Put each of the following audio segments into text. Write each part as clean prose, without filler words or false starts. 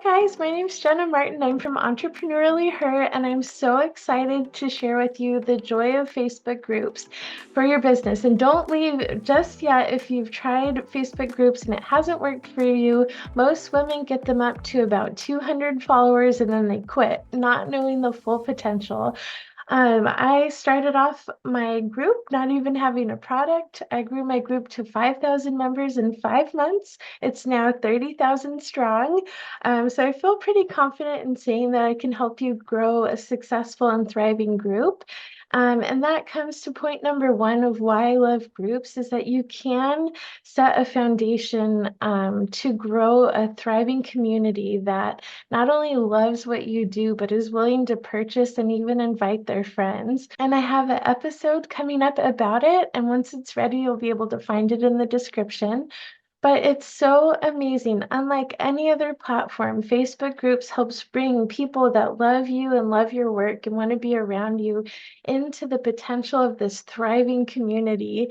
guys, my name's Jenna Martin. I'm from EntrepreneuriallyHer, and I'm so excited to share with you the joy of Facebook groups for your business. And don't leave just yet if you've tried Facebook groups and it hasn't worked for you. Most women get them up to about 200 followers and then they quit, not knowing the full potential. I started off my group not even having a product. I grew my group to 5,000 members in 5 months. It's now 30,000 strong. So I feel pretty confident in saying that I can help you grow a successful and thriving group. And that comes to point number one of why I love groups is that you can set a foundation to grow a thriving community that not only loves what you do, but is willing to purchase and even invite their friends. And I have an episode coming up about it. And once it's ready, you'll be able to find it in the description. But it's so amazing. Unlike any other platform, Facebook groups helps bring people that love you and love your work and want to be around you into the potential of this thriving community.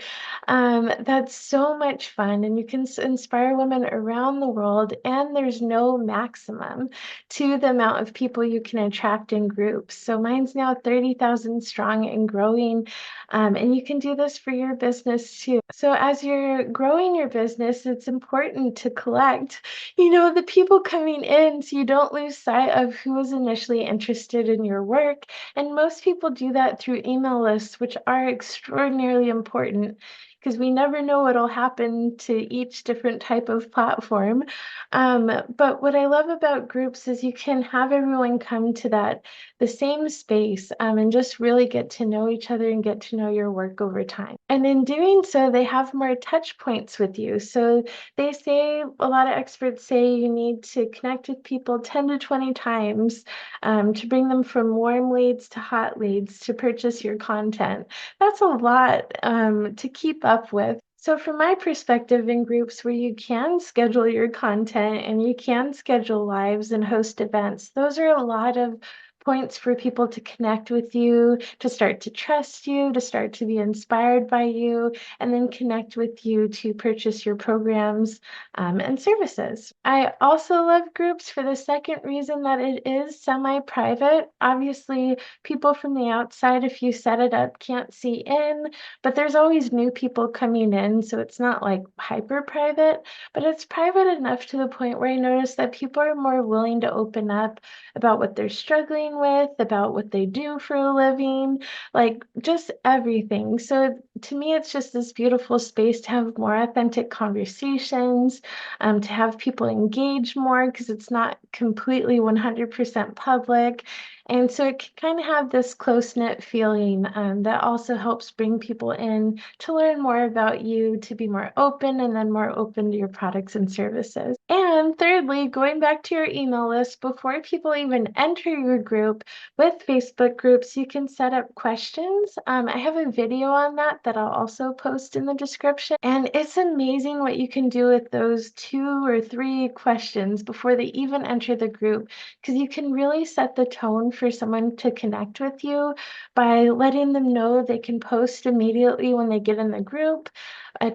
That's so much fun, and you can inspire women around the world, and there's no maximum to the amount of people you can attract in groups. So mine's now 30,000 strong and growing, and you can do this for your business too. So as you're growing your business, it's important to collect, the people coming in so you don't lose sight of who was initially interested in your work. And most people do that through email lists, which are extraordinarily important because we never know what'll happen to each different type of platform. But what I love about groups is you can have everyone come to the same space and just really get to know each other and get to know your work over time. And in doing so, they have more touch points with you. So they say, a lot of experts say you need to connect with people 10 to 20 times to bring them from warm leads to hot leads to purchase your content. That's a lot to keep up with. So from my perspective, in groups where you can schedule your content and you can schedule lives and host events, those are a lot of points for people to connect with you, to start to trust you, to start to be inspired by you, and then connect with you to purchase your programs and services. I also love groups for the second reason that it is semi-private. Obviously, people from the outside, if you set it up, can't see in, but there's always new people coming in, so it's not like hyper private, but it's private enough to the point where I notice that people are more willing to open up about what they're struggling with, about what they do for a living, like just everything. So to me, it's just this beautiful space to have more authentic conversations, to have people engage more because it's not completely 100% public. And so it can kind of have this close-knit feeling that also helps bring people in to learn more about you, to be more open, and then more open to your products and services. And thirdly, going back to your email list, before people even enter your group with Facebook groups, you can set up questions. I have a video on that I'll also post in the description. And it's amazing what you can do with those 2 or 3 questions before they even enter the group, because you can really set the tone for someone to connect with you by letting them know they can post immediately when they get in the group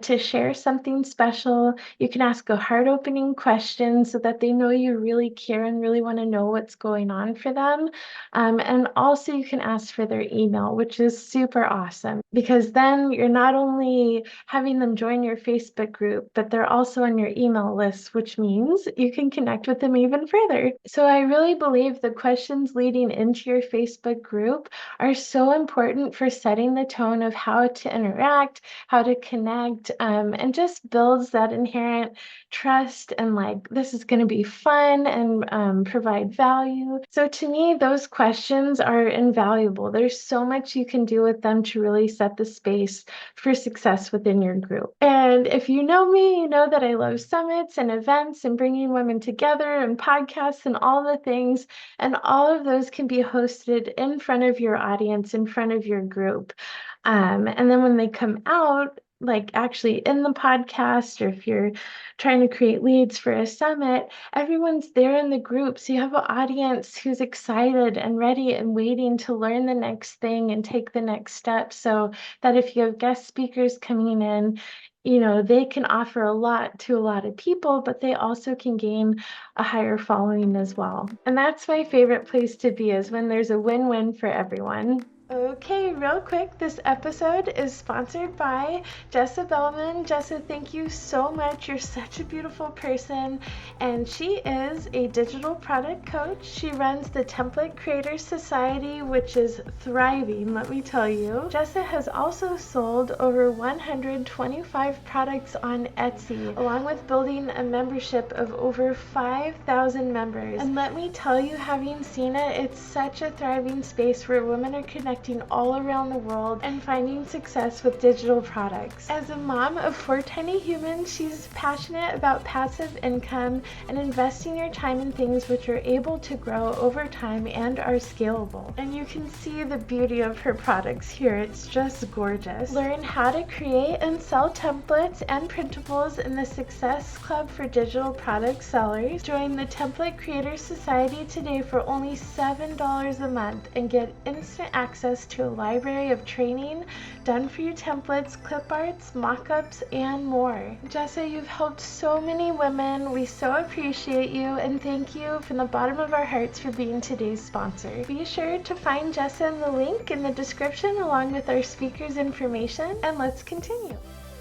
to share something special. You can ask a heart-opening question so that they know you really care and really want to know what's going on for them. And also you can ask for their email, which is super awesome because then you're not only having them join your Facebook group, but they're also on your email list, which means you can connect with them even further. So I really believe the questions leading into your Facebook group are so important for setting the tone of how to interact, how to connect, and just builds that inherent trust and like, this is going to be fun and provide value. So to me, those questions are invaluable. There's so much you can do with them to really set the space for success within your group. And if you know me, you know that I love summits and events and bringing women together and podcasts and all the things. And all of those can be hosted in front of your audience, in front of your group. And then when they come out, like actually in the podcast, or if you're trying to create leads for a summit, everyone's there in the group. So you have an audience who's excited and ready and waiting to learn the next thing and take the next step. So that if you have guest speakers coming in, they can offer a lot to a lot of people, but they also can gain a higher following as well. And that's my favorite place to be, is when there's a win-win for everyone. Okay, real quick, this episode is sponsored by Jessa Bellman. Jessa, thank you so much. You're such a beautiful person, and she is a digital product coach. She runs the Template Creators Society, which is thriving, let me tell you. Jessa has also sold over 125 products on Etsy, along with building a membership of over 5,000 members. And let me tell you, having seen it, it's such a thriving space where women are connecting all around the world and finding success with digital products. As a mom of 4 tiny humans, she's passionate about passive income and investing your time in things which are able to grow over time and are scalable. And you can see the beauty of her products here. It's just gorgeous. Learn how to create and sell templates and printables in the Success Club for digital product sellers. Join the Template Creators Society today for only $7 a month and get instant access to a library of training, done for you templates, clip arts, mock-ups, and more. Jessa, you've helped so many women. We so appreciate you, and thank you from the bottom of our hearts for being today's sponsor. Be sure to find Jessa in the link in the description along with our speaker's information, and let's continue.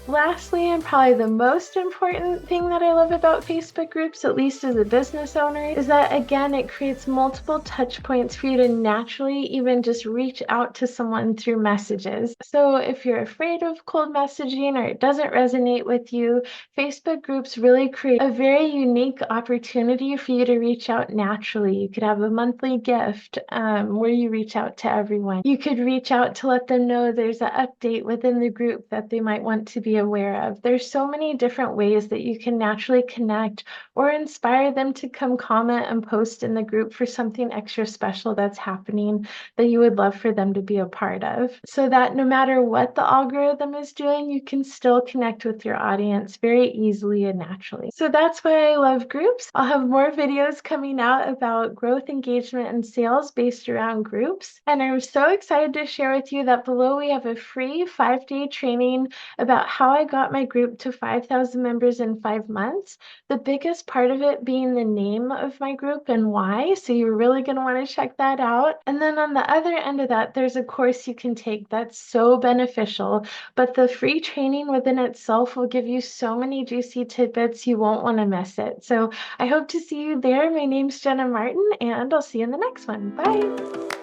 Lastly, and probably the most important thing that I love about Facebook groups, at least as a business owner, is that, again, it creates multiple touch points for you to naturally even just reach out to someone through messages. So if you're afraid of cold messaging or it doesn't resonate with you, Facebook groups really create a very unique opportunity for you to reach out naturally. You could have a monthly gift where you reach out to everyone. You could reach out to let them know there's an update within the group that they might want to be aware of. There's so many different ways that you can naturally connect or inspire them to come comment and post in the group for something extra special that's happening that you would love for them to be a part of, so that no matter what the algorithm is doing, you can still connect with your audience very easily and naturally. So that's why I love groups. I'll have more videos coming out about growth, engagement, and sales based around groups. And I'm so excited to share with you that below we have a free 5-day training about how I got my group to 5,000 members in 5 months. The biggest part of it being the name of my group and why. So you're really going to want to check that out. And then on the other end of that, there's a course you can take that's so beneficial. But the free training within itself will give you so many juicy tidbits, you won't want to miss it. So I hope to see you there. My name's Jenna Martin, and I'll see you in the next one. Bye.